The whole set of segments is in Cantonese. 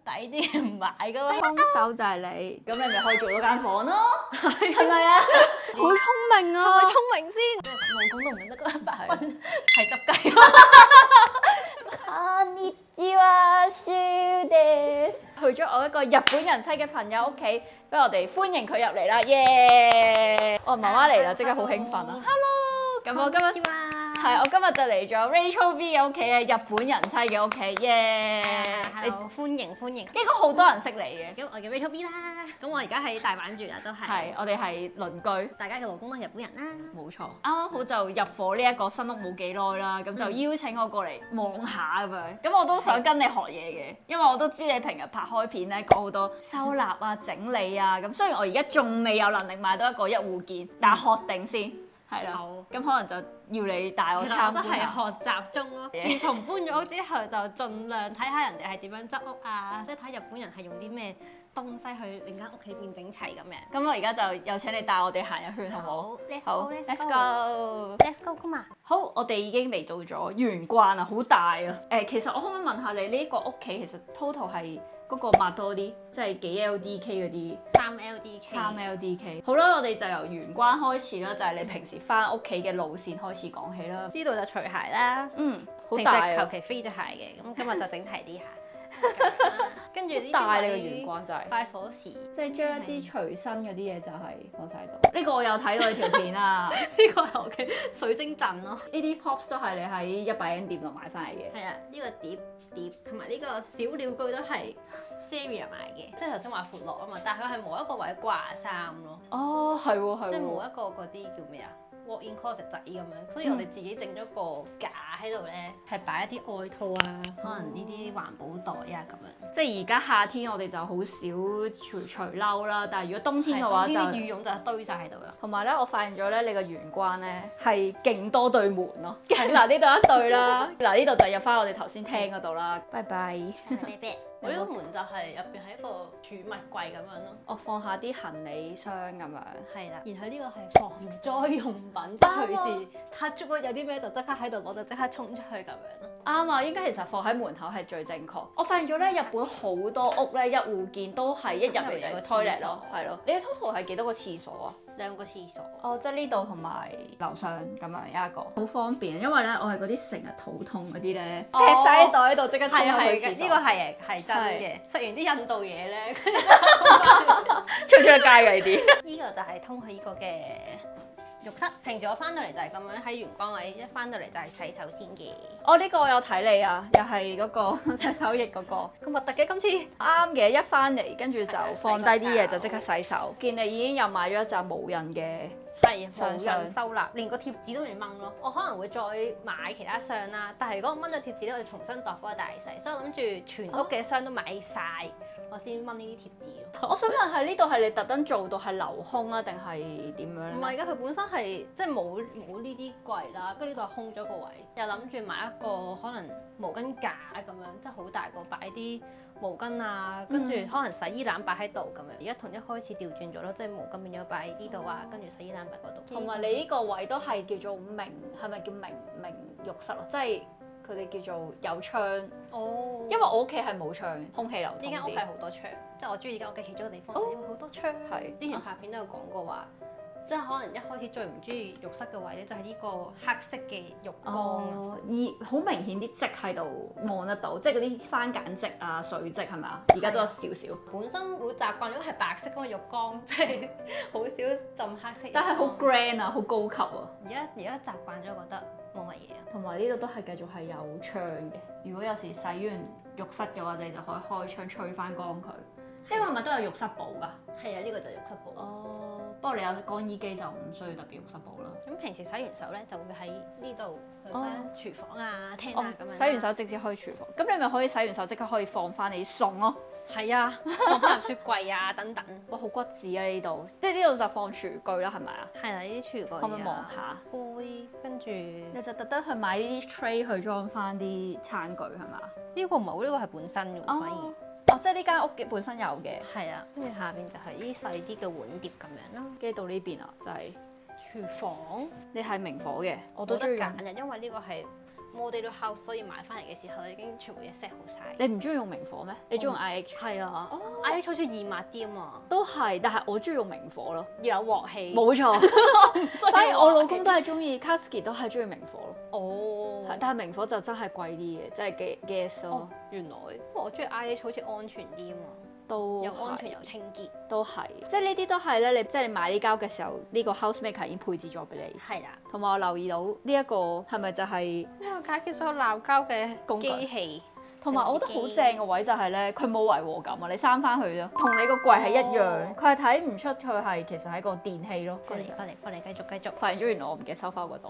抵啲唔買噶嘛。兇手就係你，咁你咪可以做多間房咯，係咪啊？好聰明啊！聰明先，即係老公都唔認得嗰100分係執雞。こんにちは、シュです。去咗我一個日本人妻嘅朋友屋企，俾我哋歡迎佢入嚟啦，耶！我媽媽嚟啦，即刻好興奮啊 ！Hello，咁我今日係我今日就嚟咗 Rachel V 嘅屋企嘅日本人妻嘅屋企，耶！你歡迎歡迎，應該好多人識你嘅，咁我叫 Rachel B 啦。咁我而家喺大阪住啦，都係。係我哋係鄰居。大家嘅老公都係日本人啦。冇錯，啱啱好就入伙呢一個新屋冇幾耐啦，咁就邀請我過嚟望下咁樣，咁我都想跟你學嘢嘅，因為我都知你平日拍開片咧講好多收納啊、整理啊，咁雖然我而家仲未有能力買到一個一戶建，但係學定先，係啦，咁可能就要你帶我參觀下。我都係學習中咯。自從搬咗屋之後，就盡量睇下人哋係點樣執屋啊，即係睇日本人係用啲咩東西去令間屋企變整齊咁樣。咁我而家就有請你帶我哋行一圈，好唔好？好 ，Let's go。 Let's go 噶嘛。好，我哋已經嚟到咗玄關啊，好大啊！其實我可唔可以問下你呢個屋企其實 total 係嗰個密多啲，即係幾 LDK 嗰啲？3 LDK。好啦，我哋就由玄關開始啦，就係你平時翻屋企嘅路線開始講起啦。呢度就除鞋啦。好大啊！平時求其飛隻鞋嘅，咁今日就整齊啲鞋。跟住呢大你個玄關就係塊鎖匙，即係將一啲隨身嗰啲嘢就係放晒度。呢個我有睇到你條片啊！呢個係我嘅水晶陣咯。呢啲 props 都係你喺100N店度買翻嚟嘅。係啊，呢個碟同埋呢個小鳥居都係 Saria 買嘅，即係頭先話闊落啊嘛，但係佢係冇一個位掛衫咯。哦，係喎，係喎。即係冇一個嗰啲叫咩啊？walk-in closet 仔咁樣，所以我哋自己整咗個架喺度咧，係擺一啲外套啊，可能呢啲環保袋啊咁樣。即係而家夏天我哋就好少除褸啦，但係如果冬天嘅話就啲羽絨就堆晒喺度啦。同埋咧，我發現咗咧，你個玄關咧係勁多對門咯。嗱，呢度一對啦，嗱呢度就入翻我哋頭先廳嗰度啦。拜拜。我呢個門就係入邊係一個儲物櫃咁樣咯。我放下啲行李箱咁樣。係啦，然後呢個係防災用品，隨時touch wood有啲咩就即刻喺度攞，就即刻衝出去咁樣咯。啱啊，應該其實放喺門口係最正確。我發現咗咧，日本好多屋咧一戶建都係一入嚟就個 toilet 咯，係咯。你嘅 total 係幾多個廁所啊？2個廁所。哦，即係呢度同埋樓上咁樣有一個，好方便。因為咧，我係嗰啲成日肚痛嗰啲咧，踢晒啲袋喺度，即刻衝入去廁所。呢個係真嘅。食完啲印度嘢咧，出街㗎呢啲。呢個就係通去呢個嘅浴室。平時我翻到嚟就係咁樣喺玄關位，一翻到嚟就係洗手先嘅。呢個我有睇你啊，又係嗰個洗手液嗰個。咁核突嘅今次。啱嘅，一翻嚟跟住就放低啲嘢就即刻洗手。見你已經又買咗一紮無印嘅。係無印收納，連個貼紙都要掹咯。我可能會再買其他箱啦，但係如果我掹咗貼紙咧，我要重新度嗰個大細，所以我諗住全屋嘅箱都買晒，我先掹呢啲貼紙咯。我想問係呢度係你特登做到係留空啊，定係點樣咧？唔係㗎，佢本身係即係冇呢啲櫃啦，跟住呢度係空咗個位，又諗住買一個可能毛巾架咁樣，即係好大個擺啲毛巾啊，跟住可能洗衣籃擺喺度咁樣。而家同一開始調轉咗咯，即係毛巾變咗擺呢度啊，跟住洗衣籃擺嗰度。同埋你呢個位都係叫做明，係咪叫明浴室咯？即係佢哋叫做有窗。哦。因為我屋企係冇窗，空氣流通啲。呢間屋係好多窗，即係我中意呢間屋嘅其中一個地方，就係因為好多窗。係。之前拍片都有講過話。即係可能一開始最唔中意浴室嘅位咧，就係呢個黑色嘅浴缸而好明顯啲漬喺度望得到，即係嗰啲番梘漬啊、水漬係咪啊？而家都有少少。本身會習慣咗係白色嗰個浴缸，即係好少浸黑色。但係好 grand 啊，好高級啊！而家習慣咗，覺得冇乜嘢啊。同埋呢度都係繼續係有窗嘅。如果有時洗完浴室嘅話，你就可以開窗吹翻乾佢。呢個係咪都有浴室寶㗎？係啊，呢個就係浴室寶。哦，不過你有乾衣機就唔需要特別浴室寶啦。咁平時洗完手咧，就會喺呢度去翻廚房啊、廳啊咁樣。洗完手直接去廚房，咁你咪可以洗完手即刻可以放翻你啲餸咯。係啊，放翻入雪櫃啊等等。哇，好骨子啊呢度，即係呢度就放廚具啦，係咪啊？係啦，呢啲廚具。可唔可以望下？杯，跟住你就特登去買呢啲 tray 去裝翻啲餐具係嘛？呢個唔係，呢個係本身嘅，反而。即係呢間屋嘅本身有嘅。係啊，跟住下邊就係啲細啲嘅碗碟咁樣咯。跟住到呢邊啊，就係廚房。你係明火嘅，我都得揀嘅，因為呢個係 model house，所以買翻嚟嘅時候已經全部嘢 set 好晒。你唔中意用明火咩？你中意用 IH？係啊，IH 好似易抹啲啊嘛，都係，但係我中意用明火咯。要有鑊氣。冇錯，反而我老公都係中意 Katsuki 都係中意明火咯。哦，但係明火就真係貴啲嘅，即係 gas 咯。原來，不過我中意 IH 好似安全啲啊嘛。都又安全又清潔，都係，即係呢啲都係咧。你即係你買呢膠嘅時候，呢個 housemaker 已經配置咗俾你。係啦，同埋我留意到呢一個係咪就係呢個解決所有鬧交嘅工具機器。同埋我覺得好正嘅位就係咧，佢冇違和感啊！你閂翻去啫，同你個櫃係一樣，佢係睇唔出佢係其實係個電器咯。過嚟，繼續。發現咗原來我唔記得收翻個袋，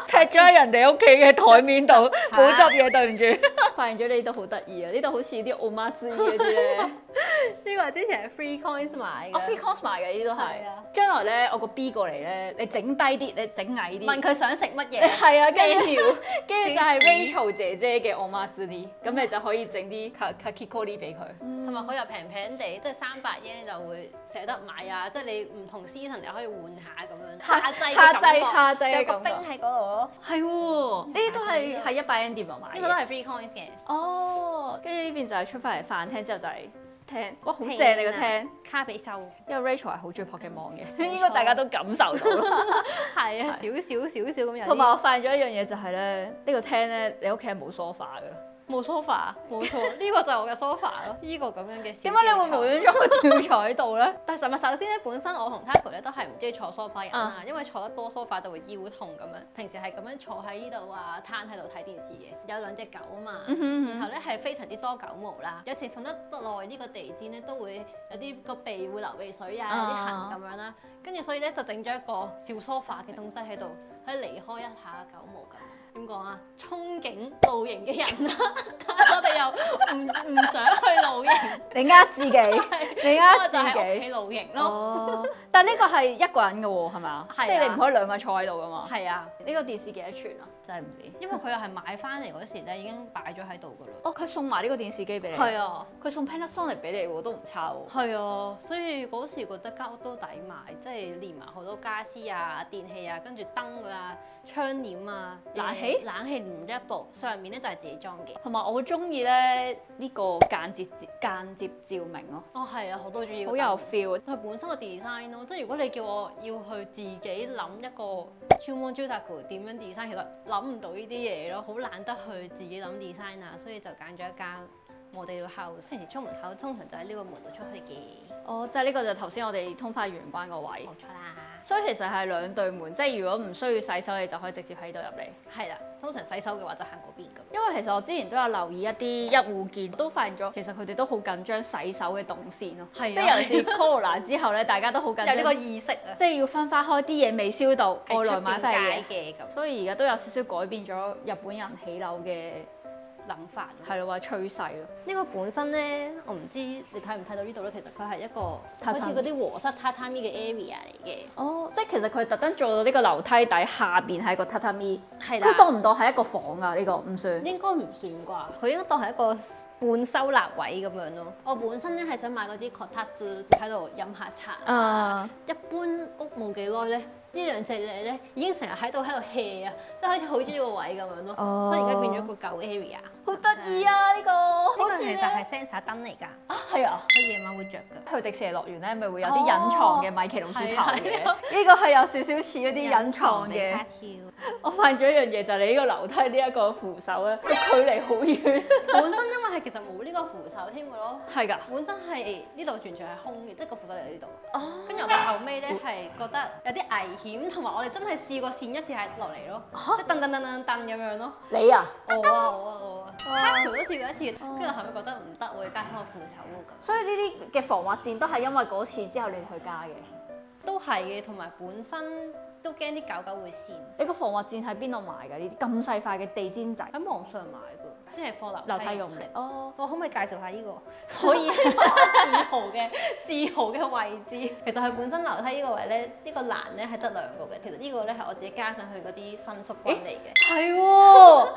劈咗喺人哋屋企嘅台面度，冇執嘢，對唔住。發現咗呢度好得意啊！呢度好似啲 omakase 嗰啲咧。呢個係之前係 Free Coins 買嘅。我 Free Coins 買嘅呢啲都係。將來咧，我個 B 過嚟咧，你整低啲，你整矮啲。問佢想食乜嘢？係啊，跟住就係 Rachel 姐姐嘅 omakase，咁你就可以整啲 kakikori 俾佢。同埋佢又平平地，即係300 yen 你就會捨得買啊！即係你唔同 season 又可以換下咁樣。夏季嘅感覺。仲有個冰喺嗰度咯。係喎，呢啲都係喺100 yen 店度買嘅。呢個都係 Free Coins 嘅。哦，跟住呢邊就係出翻嚟飯廳之後就係廳，哇好正你個廳，卡比獸。因為 Rachel 係好中意 Pokemon 嘅，應該大家都感受到啦。係啊，少少咁樣。同埋我發現咗一樣嘢就係咧，呢個廳咧你屋企係冇 sofa 㗎。冇 sofa，冇錯，呢個就係我嘅 sofa 咯，呢個咁樣嘅。點解你會無端端會吊坐喺度咧？但係首先咧，本身我同 Taco 咧都係唔中意坐 sofa 人啦，因為坐得多 sofa 就會腰痛咁樣。平時係咁樣坐喺呢度啊，攤喺度睇電視嘅。有2隻狗啊嘛，然後咧係非常之多狗毛啦。有時瞓得耐呢個地氈咧都會有啲個鼻會流鼻水啊，有啲痕咁樣啦。跟住所以咧就整咗一個小 sofa 嘅東西喺度，可以離開一下狗毛咁。點講啊？憧憬露營嘅人啦，但係我哋又唔想去露營。你呃自己，你呃自就喺屋己。企露營咯。哦，但呢個係一個人嘅喎，係咪啊？即係你唔可以2個人坐喺度㗎嘛。係啊，呢個電視幾多寸啊？真係唔知。因為佢又係買翻嚟嗰時咧已經擺咗喺度㗎啦。哦，佢送埋呢個電視機俾你。係啊，佢送 Panasonic 俾你喎，都唔差喎。係啊，所以嗰時覺得間屋都抵買，即係連埋好多家私啊、電器啊，跟住燈啊、窗簾啊、冷氣連咗一部，上面咧就係自己裝嘅。同埋我好中意咧呢個間接照明咯。哦，係啊，我都中意。好有 feel。佢本身個 design 咯，即係如果你叫我要去自己諗一個 Chumon Judaku 點樣 design，其實諗唔到呢啲嘢咯，好懶得去自己諗 design 啊，所以就揀咗一間model house。平時出門口通常就喺呢個門度出去嘅。哦，即係呢個就頭先我哋通化玄關個位。冇錯啦。所以其實係2對門，即係如果唔需要洗手，你就可以直接喺度入嚟。係啦，通常洗手嘅話就行嗰邊咁。因為其實我之前都有留意一啲一戶建，都發現咗其實佢哋都好緊張洗手嘅動線咯。係啊，即係尤其是 Corona 之後咧，大家都好緊張。有呢個意識啊，即係要分開啲嘢未消毒，外來買翻嚟嘅咁。所以而家都有少少改變咗日本人起樓嘅諗法係咯，話趨勢咯。呢個本身咧，我唔知你睇唔睇到呢度咧，其實佢係一個好似嗰啲和室榻榻米嘅 area 嚟嘅。哦，即係其實佢特登做到呢個樓梯底下邊係個榻榻米，係啦。佢當唔當係一個房啊？呢個唔算。應該唔算啩？佢應該當係一個半收納位咁樣咯。我本身咧係想買嗰啲 kotatsu 喺度飲下茶。一般屋冇幾耐咧，呢2隻嘢咧已經成日喺度 hea 啊，即係好似好中意個位咁樣咯。所以而家變咗個舊 area。好得意啊！呢個好似其實係 sensor 燈嚟㗎。啊，係啊。佢夜晚會着㗎。去迪士尼樂園咧，咪會有啲隱藏嘅米奇老鼠頭嘅。呢個係有少少似嗰啲隱藏嘅。我發現咗一樣嘢，就係你呢個樓梯呢一個扶手咧，個距離好遠。本身因為係其實冇呢個扶手添嘅咯。係㗎。本身係呢度完全係空嘅，即係個扶手嚟呢度。哦。跟住我到後尾咧係覺得有啲危險，同埋我哋真係試過跣一次係落嚟咯，即係蹬咁樣咯。你啊？我啊。Taco 都試過一次，跟住後尾覺得唔得，會加翻個扶手喎咁。所以呢啲嘅防滑墊都係因為嗰次之後你哋去加嘅。都係嘅，同埋本身都驚啲狗狗會跣。你個防滑墊喺邊度買㗎？呢啲咁細塊嘅地氈仔？喺網上買㗎，即係放樓梯用嘅。哦，我可唔可以介紹下呢個？可以。自豪嘅位置。其實佢本身樓梯呢個位咧，呢個欄咧係得2個嘅。其實呢個咧係我自己加上去嗰啲伸縮棍嚟嘅。係喎，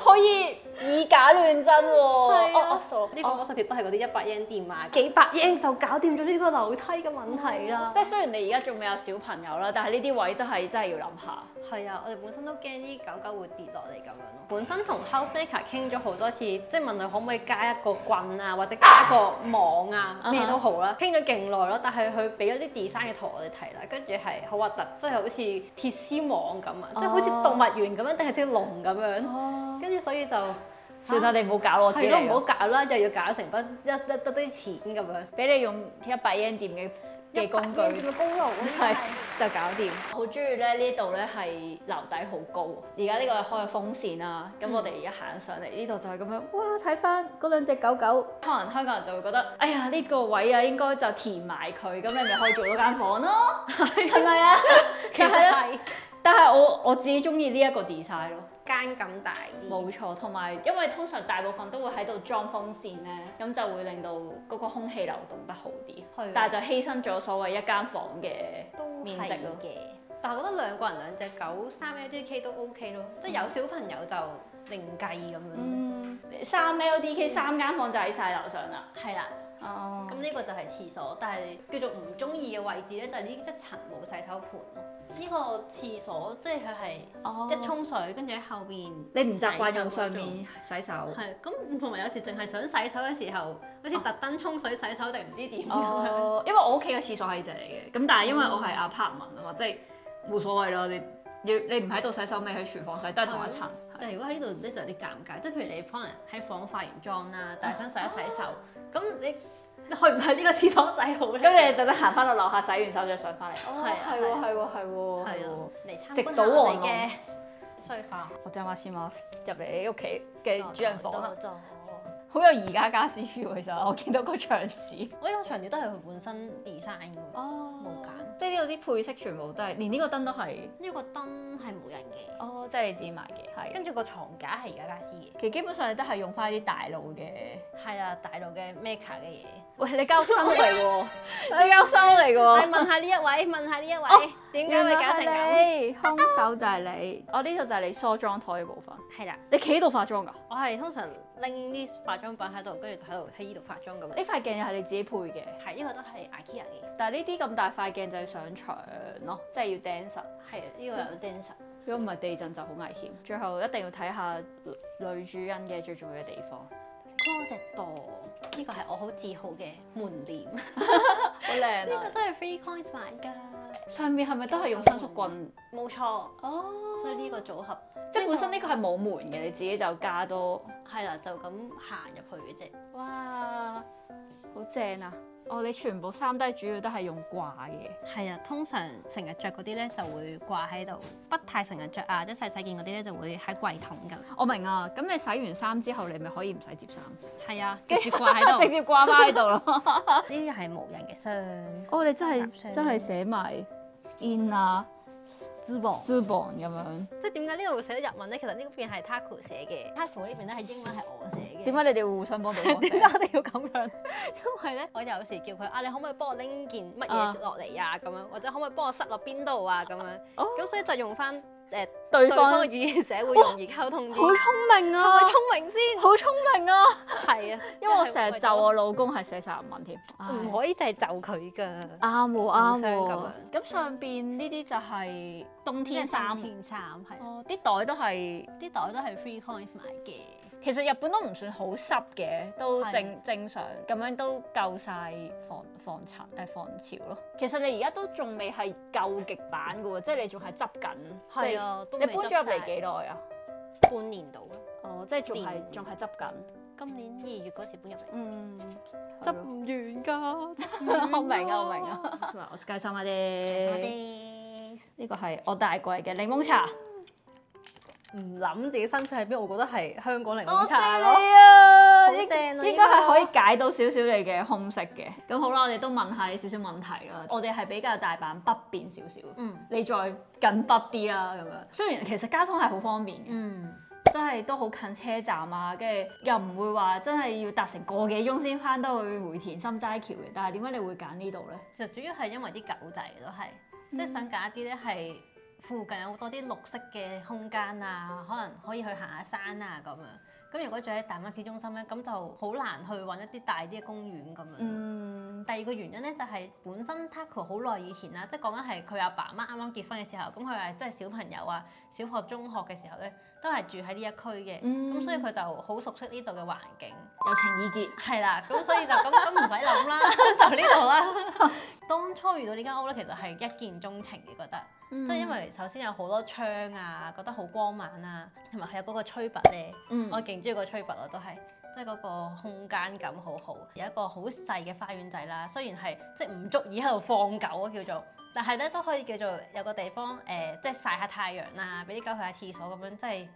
可以以假亂真喎。數呢個魔術貼都係嗰啲100 yen 店買，幾百 yen 就搞掂咗呢個樓梯嘅問題啦。即係雖然你而家仲未有小朋友啦，但係呢啲位都係真係要諗下。係啊，我哋本身都驚啲狗狗會跌落嚟咁樣咯。本身同 housemaker 傾咗好多次，即係問佢可唔可以加一個棍啊，或者加個網啊，咩都好啦。傾咗勁耐咯，但係佢俾咗啲 design 嘅圖我哋睇啦，跟住係好核突，即係好似鐵絲網咁啊，即係好似動物園咁樣，定係似龍咁樣。跟住所以就算啦，你唔好搞我知你。係咯，唔好搞啦，又要搞成筆一得啲錢咁樣。俾你用100 yen 店嘅工具，嘅功勞係就搞掂。好中意咧呢度咧係樓底好高，而家呢個係開咗風扇啦。咁我哋而家行上嚟呢度就係咁樣，哇！睇翻嗰兩隻狗狗，可能香港人就會覺得，哎呀呢個位啊應該就填埋佢，咁你咪可以做到間房咯，係咪啊？其實係，但係我自己中意呢一個 design 咯。間咁大啲，冇錯，同埋因為通常大部分都會喺度裝風扇咧，咁就會令到嗰個空氣流動得好啲。係，但係就犧牲咗所謂一間房嘅面積咯。嘅。但係我覺得2個人2隻狗3 LDK 都 OK 咯，即係有小朋友就另計咁樣。3 LDK 3間房就喺晒樓上啦。係啦。哦。咁呢個就係廁所，但係叫做唔中意嘅位置咧，就係呢一層冇洗手盤咯。呢個廁所即係佢係一沖水，跟住喺後邊。你唔習慣用上面洗手。係，咁同埋有時淨係想洗手嘅時候，好似特登沖水洗手定唔知點咁樣。因為我屋企嘅廁所係隻嚟嘅，咁但係因為我係 apartment 啊嘛，即係冇所謂咯。你唔喺度洗手，咪喺廚房洗，都係同一層。但係如果喺呢度咧就有啲尷尬，即係譬如你可能喺房化完妝啦，但係想洗一洗手，咁你去唔去呢個廁所洗好咧？咁你特登行翻到樓下洗完手再上翻嚟。係啊，係喎。係啊，嚟參直觀下我搗黃哋嘅梳化。我正話先嘛，入嚟你屋企嘅主人房啦，就好有宜家家私 feel 其實，我見到個牆紙。我呢個牆紙都係佢本身 design 嘅喎，冇揀。即係呢度啲配飾全部都係，連呢個燈都係。呢個燈係冇人嘅，哦，即係你自己買嘅，係。跟住個床架係宜家家私嘅。其實基本上你都係用翻啲大路嘅。係啊，大陸嘅 Mecca 嘅嘢。喂，你間屋新屋嚟喎，你間屋新屋嚟嘅喎。你問下呢一位，問下呢一位，點解會搞成咁？兇手就係你。我呢度就係你梳妝台嘅部分。係啦，你企喺度化妝㗎？我係通常拎啲化妝品喺度，跟住喺呢度化妝咁。呢塊鏡又係你自己配嘅。係，呢個都係 IKEA 嘅。但係呢啲咁大塊鏡就係上牆咯，即係要釘實。係啊，呢個有釘實。如果唔係地震就好危險。最後一定要睇下女主人嘅最重要嘅地方。Closet door，呢個係我好自豪嘅門簾。好靚啊！呢個都係 free coins 買㗎。上面係咪都係用伸縮棍？冇錯。哦。所以呢個組合，即係本身呢個係冇門嘅，你自己就加多。係啦，就咁行入去嘅啫。哇，好正啊！哦，你全部衫都係主要都係用掛嘅。係啊，通常成日着嗰啲咧就會掛喺度，不太成日着啊，即係細件嗰啲咧就會喺櫃桶㗎。我明啊，咁你洗完衫之後，你咪可以唔使摺衫。係啊，直接掛喺度，直接掛翻喺度咯。呢啲係無人嘅箱。哦，你真係寫埋 in 啊。Zubon 咁樣，即係點解呢度會寫咗日文咧？其實呢邊係 Taku 寫嘅，Taku 呢邊咧係英文係我寫嘅。點解你哋會互相幫到我寫？點解我哋要咁樣？因為咧，我有時叫佢啊，你可唔可以幫我拎件乜嘢落嚟啊？咁樣或者可唔可以幫我塞落邊度啊？咁樣，咁所以就用翻對方嘅語言寫會容易溝通啲。好聰明啊！係咪聰明先？好聰明啊！係啊，因為我成日就我老公係寫晒日文添，唔可以就係就佢㗎。啱喎，啱喎。咁樣。咁上邊呢啲就係冬天衫。冬天衫係。哦，啲袋都係free coins 買嘅。其實日本都唔算好濕嘅，都正常，咁樣都夠晒防潮咯。其實你而家都仲未係夠極版嘅喎，即係你仲係執緊。係啊，你搬咗入嚟幾耐啊？半年到啦。哦，即係仲係執緊。今年2月嗰時搬入嚟。嗯，執唔完㗎。我明啊。我介紹下啲。呢個係我大櫃嘅檸檬茶。唔諗自己身處喺邊，我覺得係香港檸檬茶咯。好正啊！應該係可以解到少少你嘅空隙嘅。咁好啦，我哋都問下你少少問題啦。我哋係比較大阪北邊少少，你再近北啲啦咁樣。雖然其實交通係好方便嘅，真係都好近車站啊，跟住又唔會話真係要搭成個幾鐘先翻到去梅田心齋橋嘅。但係點解你會揀呢度咧？其實主要係因為啲狗仔都係，即係想揀一啲咧係。附近有好多啲綠色嘅空間啊，可能可以去行下山啊咁樣，咁如果住喺大灣市中心咧，咁就好難去揾一啲大啲嘅公園咁樣。第二個原因咧就係本身 Taco 好耐以前啦，即係講緊係佢阿爸阿媽啱啱結婚嘅時候，咁佢係即係小朋友啊，小學、中學嘅時候咧，都係住喺呢一區嘅，咁所以佢就好熟悉呢度嘅環境，有情意結。係啦，咁所以就咁唔使諗啦，就呢度啦。當初遇到呢間屋咧，其實係一見鐘情嘅，覺得，即係因為首先有好多窗啊，覺得好光猛啊，同埋係有嗰個吹拔咧，我勁中意個吹拔我都係。即係嗰個空間感好好，有一個好細嘅花園仔啦。雖然係即係唔足以喺度放狗啊叫做，但係咧都可以叫做有個地方即係曬下太陽啦，俾啲狗去下廁所咁樣，真係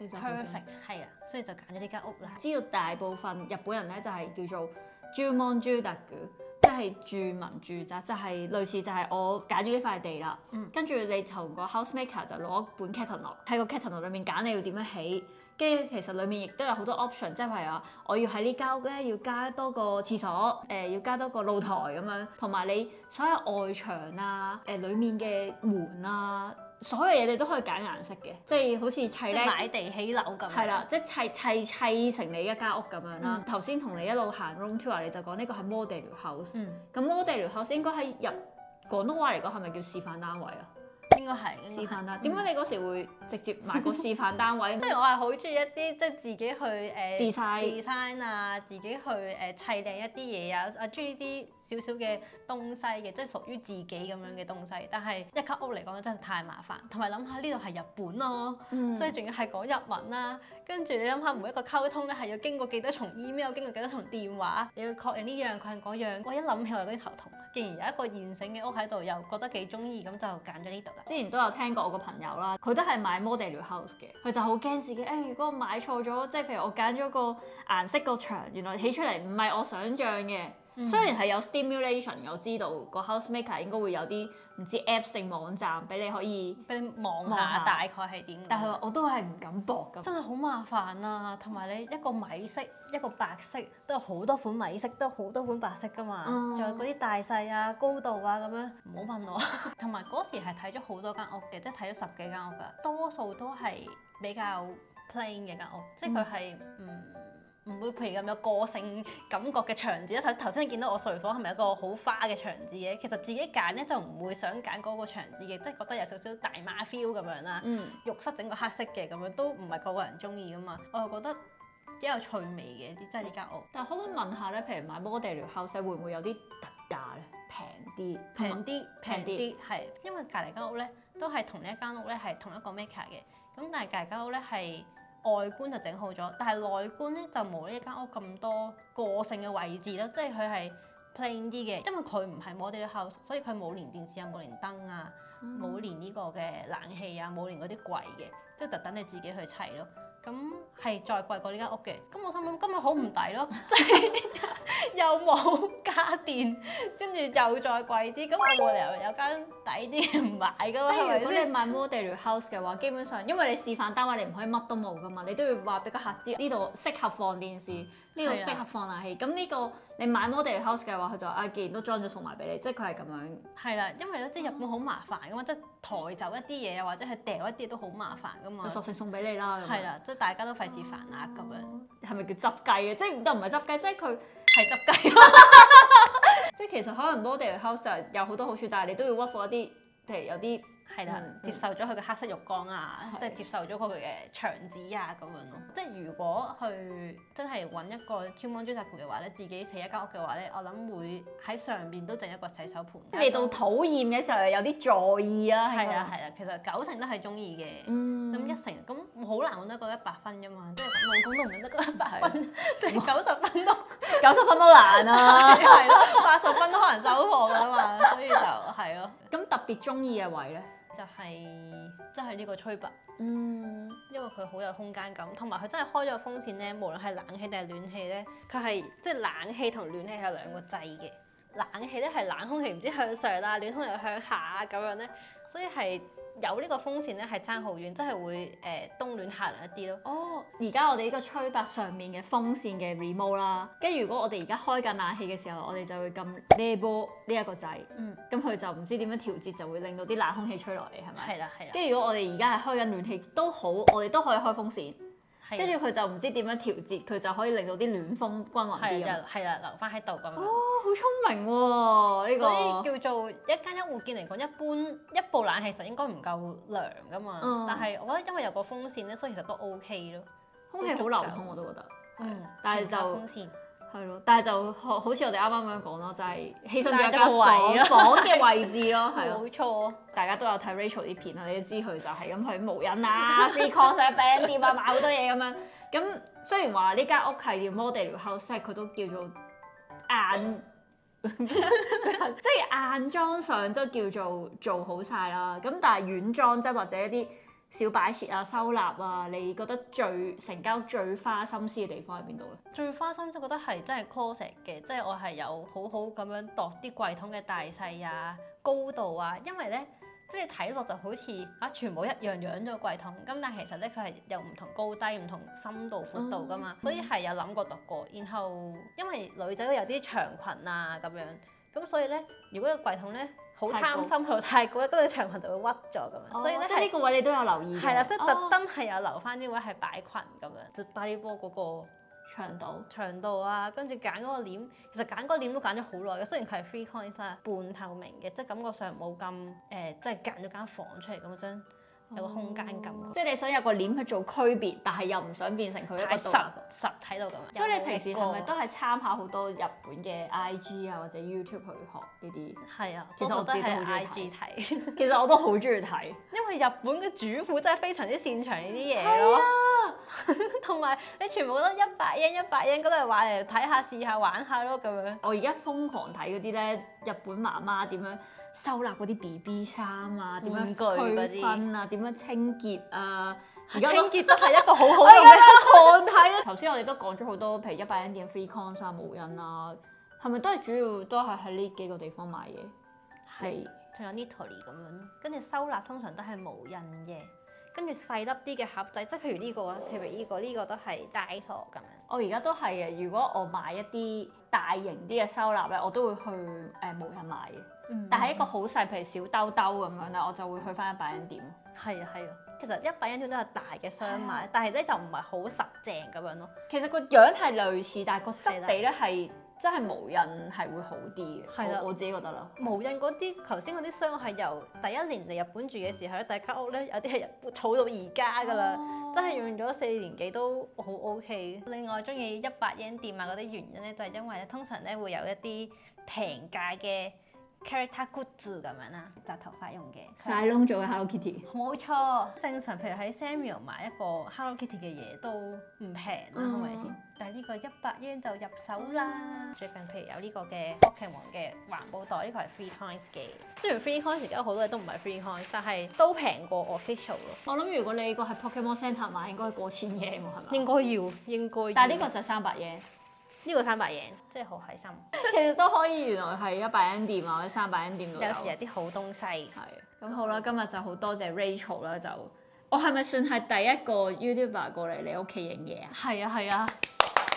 perfect 係啊，所以就揀咗呢間屋啦。知道大部分日本人咧就係叫做 Jumonjudaku，即係住民住宅，就係類似就係我揀咗呢塊地啦，跟住你同個 housemaker 就攞一本 catalog 喺個 catalog 裏面揀你要點樣起。跟住其實裡面亦都有好多 option， 即係譬如話我要喺呢間屋咧要加多個廁所，要加多個露台咁樣，同埋你所有外牆啊，裡面嘅門啊，所有嘢你都可以揀顏色嘅，即係好似砌咧買地起樓咁。係啦，即係砌成你一間屋咁樣啦。頭先同你一路行 room tour，你就講呢個係 model house。咁 model house 應該喺廣東話嚟講係咪叫示範單位啊？應該係示範單。點解你嗰時會直接買個示範單位？即係我係好中意一啲即係自己去design 啊，自己去砌靚一啲嘢啊，我中意啲少少嘅東西嘅，即係屬於自己咁樣嘅東西。但係一間屋嚟講真係太麻煩，同埋諗下呢度係日本咯，即係仲要係講日文啦。跟住你諗下每一個溝通咧係要經過幾多重 email， 經過幾多重電話，你要確認呢樣確認嗰樣。我一諗起我有啲頭痛。既然有一個現成嘅屋喺度，又覺得幾中意，咁就揀咗呢度啦。之前都有聽過我個朋友啦，佢都係買 model house 嘅，佢就好驚自己如果我買錯咗，即係譬如我揀咗個顏色個牆，原來起出嚟唔係我想像嘅。雖然係有 stimulation，我知道個 housemaker 應該會有啲唔知 apps 定網站俾你可以俾你望下大概係點。但係我都係唔敢搏㗎，真係好麻煩啊！同埋你一個米色一個白色，都有好多款米色，都有好多款白色㗎嘛。仲有嗰啲大細啊、高度啊咁樣，唔好問我。同埋嗰時係睇咗好多間屋嘅，即係睇咗10幾間屋㗎，多數都係比較 plain 嘅間屋，即係佢係唔會譬如咁有個性感覺嘅牆紙啦。頭先你見到我睡房係咪一個好花嘅牆紙嘅？其實自己揀咧就唔會想揀嗰個牆紙嘅，即係覺得有少少大媽 feel 咁樣啦。浴室整個黑色嘅咁樣都唔係個個人中意噶嘛。我又覺得幾有趣味嘅，即係呢間屋。但係可唔可以問下咧？譬如買 model house 會唔會有啲特價咧？平啲係，因為隔離間屋咧都係同一間屋咧係同一個 maker 嘅，咁但係隔離間屋咧係。外觀就整好咗，但係內觀咧就冇呢一間屋咁多個性嘅位置咯，即係佢係 plain 啲嘅，因為佢唔係 model house，所以佢冇連電視啊、冇連燈啊、冇連呢個嘅冷氣啊、冇連嗰啲櫃嘅，即係特登你自己去砌咯。咁係再貴過呢間屋嘅，咁我心諗今日好唔抵咯，即係又冇家電，跟住又再貴啲，咁我冇理由有間抵啲嘅唔買噶嘛。即係如果你買 model house 嘅話，基本上因為你示範單位你唔可以乜都冇噶嘛，你都要話俾個客知呢度適合放電視，呢度適合放冷氣。咁呢個你買 model house 嘅話，佢就既然都裝咗送埋俾你，即係佢係咁樣。係啦，因為咧即係日本好麻煩噶嘛，即係抬走一啲嘢啊，或者係掉一啲都好麻煩噶嘛。佢索性送俾你啦。係啦，即係大家都費事煩啊咁樣。係咪叫執雞嘅？即係都唔係執雞，即係佢係執雞。即係其實可能 model house 就有好多好處，但係你都要屈服一啲，譬如有啲。係啦，接受咗佢嘅黑色浴缸啊，即係接受咗佢嘅牆紙啊咁樣咯。即係如果去真係揾一個專門住宅嘅話咧，自己起一間屋嘅話咧，我諗會喺上邊都整一個洗手盆。未到討厭嘅時候，有啲在意啊。係啦，其實90%都係中意嘅。咁1成咁好難揾得個100分㗎嘛，即係老公都唔揾得個100分，即係90分都90分都難啊。係咯，80分都可能收貨㗎嘛，所以就係咯。咁特別中意嘅位咧？就係呢個吹拔，因為佢好有空間感，同埋佢真係開咗個風扇咧，無論係冷氣定係暖氣咧，佢係即係冷氣同暖氣係兩個掣嘅。冷氣咧係冷空氣唔知向上啦，暖空氣又向下咁樣咧，所以係有呢個風扇咧係爭好遠，真係會冬暖夏涼一啲咯。哦，而家我哋呢個吹拔上面嘅風扇嘅 remote 啦，跟住如果我哋而家開緊冷氣嘅時候，我哋就會撳呢波呢一個掣，咁佢就唔知點樣調節，就會令到啲冷空氣吹落嚟，係咪？係啦。跟住如果我哋而家係開緊暖氣都好，我哋都可以開風扇。跟住佢就唔知點樣調節，佢就可以令到啲暖風均勻啲咁。係啦，留翻喺度咁樣。哦，好聰明喎呢個。所以叫做一間一戶建嚟講，一般一部冷氣其實應該唔夠涼噶嘛。但係我覺得因為有個風扇咧，所以其實都 OK 咯。空氣好流通我都覺得。但係就風扇。係咯，但係就好似我哋啱啱咁樣講咯，就係犧牲咗間間房嘅位置咯，係咯。冇錯，大家都有睇 Rachel 啲片啊，你都知佢就係咁去無印啊、FreeCon 啊、餅店啊買好多嘢咁樣。咁雖然話呢間屋係叫 Modular House， 佢都叫做硬，即係硬裝上都叫做做好晒啦。咁但係軟裝即係或者一啲小擺設啊、收納啊，你覺得成間屋最花心思嘅地方喺邊度咧？最花心思覺得係真係 closet 嘅，即係我係有好好咁樣度啲櫃桶嘅大細啊、高度啊，因為咧即係睇落就好似全部一樣樣咗櫃桶，咁但係其實咧佢係有唔同高低、唔同深度、闊度噶嘛，所以係有諗過度過。然後因為女仔都有啲長裙啊咁樣，咁所以咧如果個櫃桶咧好貪心去到太高咧，嗰個長裙就會屈咗咁樣，所以咧即係呢個位你都有留意嘅。係啦，即係特登係有留翻啲位係擺裙咁樣，就擺呢波嗰個長度啊，跟住揀嗰個簾，其實揀嗰個簾都揀咗好耐嘅。雖然佢係 FreeCon 半透明嘅，即係感覺上冇咁即係隔咗間房出嚟咁樣。有個空間感，即係你想有個簾去做區別，但係又唔想變成佢一個實喺度咁樣。所以你平時係咪都係參考好多日本嘅 IG 啊或者 YouTube 去學呢啲？係啊，其實我自己都好中意 IG 睇。其實我都好中意睇，因為日本嘅主婦真係非常之擅長呢啲嘢咯。同埋你全部覺得100yen 嗰度係話嚟睇下試下玩下咯咁樣。我而家瘋狂睇嗰啲咧，日本媽媽點樣收納嗰啲 BB 衫啊，點樣區分啊，點樣清潔啊，而家清潔都係一個好好嘅狂睇啊！頭先我哋都講咗好多，譬如100 yen 店 FreeCon 啊、無印啊，係咪都係主要都係喺呢幾個地方買嘢？係，仲有 Nitori 咁樣，跟住收納通常都係無印嘅。跟住細粒啲嘅盒仔，即係譬如呢個啊，譬如呢個都係 Daiso 咁樣。我而家都係嘅，如果我買一啲大型啲嘅收納咧，我都會去無印買嘅。但係一個好細，譬如小兜兜咁樣咧，我就會去翻100 yen店。係啊，其實100 yen店都有大嘅箱買，但係咧就唔係好實正咁樣咯。其實個樣係類似，但係個質地咧係真係無印係會好啲嘅。係啦，我自己覺得啦。無印嗰啲頭先嗰啲箱係由第一年嚟日本住嘅時候咧，第一間屋咧有啲係儲到而家㗎啦，真係用咗4年幾都好 OK。另外中意100 yen店啊嗰啲原因咧，就係因為咧通常咧會有一啲平價嘅character goods 咁樣啦，紮頭髮用嘅。晒窿做嘅 Hello Kitty。冇錯，正常譬如喺 Samuel 買一個 Hello Kitty 嘅嘢都唔平啦，係咪先？但係呢個100 yen就入手啦。最近譬如有呢個嘅 Pokemon 嘅環保袋，呢個係 FreeCon 嘅。雖然 FreeCon 而家好多嘢都唔係 FreeCon，但係都平過 official 咯。我諗如果你呢個係 Pokemon Center 買，應該過1000 yen 喎，係咪？應該要。但係呢個就300 yen。呢個300 yen，真係好開心。其實都可以，原來係100 yen店啊，或者300 yen店都有。有時有啲好東西。係。咁好啦，今日就好多謝 Rachel 啦，就我係咪算係第一個 YouTuber 過嚟你屋企影嘢啊？係啊，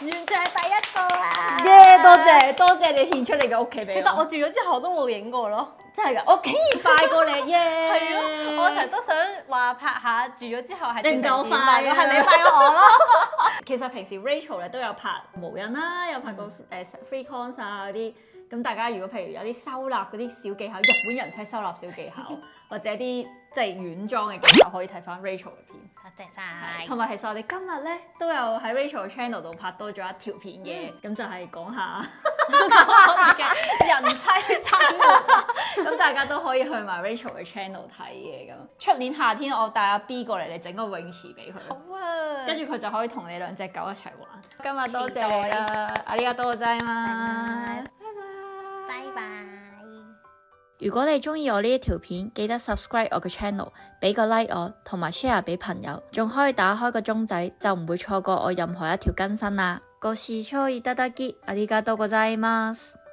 完全係第一個啦！耶！多謝你獻出你嘅屋企俾我。其實我住咗之後都冇影過咯。真係㗎，我竟然快過你耶！係咯，我成日都想話拍下住咗之後係你唔夠快㗎，係你快過我咯。其實平時 Rachel 咧都有拍無印啦，有拍過FreeCon 啊嗰啲。咁大家如果譬如有啲收納嗰啲小技巧，日本人妻收納小技巧，或者啲即係軟裝嘅技巧，可以睇翻 Rachel 嘅片。多謝晒。同埋其實我哋今日咧都有喺 Rachel 嘅 channel 度拍多咗一條片嘅，咁就係講下我哋嘅人妻生活。咁大家都可以去埋 Rachel 嘅 channel 睇嘅咁。出年夏天我帶阿 B 過嚟，你整個泳池俾佢。好啊。跟住佢就可以同你兩隻狗一齊玩。今日多謝你啦，ありがとうございます。拜拜。如果你鍾意我呢一條片，記得 subscribe 我嘅 channel， 俾個 like 我，同埋 share 俾朋友，仲可以打開個鐘仔，就唔會錯過我任何一條更新啦。ご視聴いただきありがとうございます。